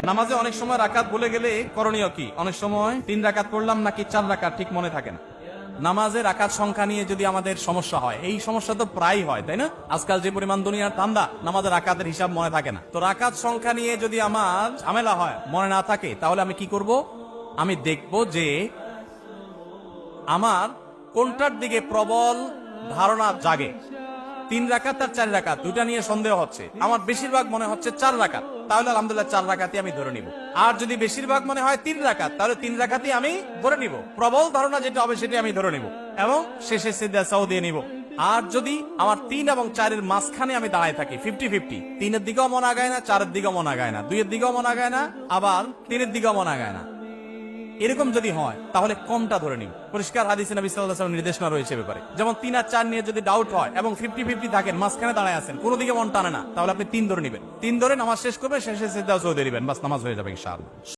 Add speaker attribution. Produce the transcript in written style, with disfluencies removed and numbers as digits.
Speaker 1: নামাজে অনেক সময় রাকাত বলে গেলে করণীয় কি? অনেক সময় 3 রাকাত পড়লাম নাকি 4 রাকাত ঠিক মনে থাকে না। নামাজের রাকাত সংখ্যা নিয়ে যদি আমাদের সমস্যা হয়, এই সমস্যা তো প্রায় হয়, তাই না? আজকাল যে পরিমাণ দুনিয়ার ধান্দা, নামাজের রাকাতের হিসাব মনে থাকে না। তো রাকাত সংখ্যা নিয়ে যদি আমার ঝামেলা হয়, মনে না থাকে, তাহলে আমি কি করব? আমি দেখব যে আমার কোনটার দিকে প্রবল ধারণা জাগে। 3 রাকাত আর 4 রাকাত দুইটা নিয়ে সন্দেহ হচ্ছে। আমার বেশিরভাগ মনে হচ্ছে 4 রাকাত, তাহলে আলহামদুলিল্লাহ 4 রাকাতই আমি ধরে নিব। আর যদি বেশিরভাগ মনে হয় 3 রাকাত, তাহলে 3 রাকাতই আমি ধরে নিব। প্রবল ধারণা যেটা হবে সেটা আমি ধরে নিব এবং শেষে সিজদা সাও দিয়ে নিব। আর যদি আমার 3 এবং 4 এর মাঝখানে আমি দাঁড়ায় থাকি 50-50, 3 এর দিকেও মন আগায় না, 4 এর দিকেও মন আগায় না, 2 এর দিকেও মন আগায় না, আবার 3 এর দিকেও মন আগায় না, এরকম যদি হয় তাহলে কোনটা ধরে নিব? পরিষ্কার হাদিসে নবী সাল্লাল্লাহু আলাইহি ওয়াসাল্লাম নির্দেশনা রয়েছে ব্যাপারে। যেমন 3 আর 4 নিয়ে যদি ডাউট হয় এবং 50-50 থাকেন, মাঝখানে দাঁড়ায় আছেন, কোনো দিকে মন টানে না, তাহলে আপনি 3 ধরে নিবেন। 3 ধরে নামাজ শেষ করবেন, শেষে সিজদা সাও দিয়ে দিবেন, বাস নামাজ হয়ে যাবে ইনশাআল্লাহ।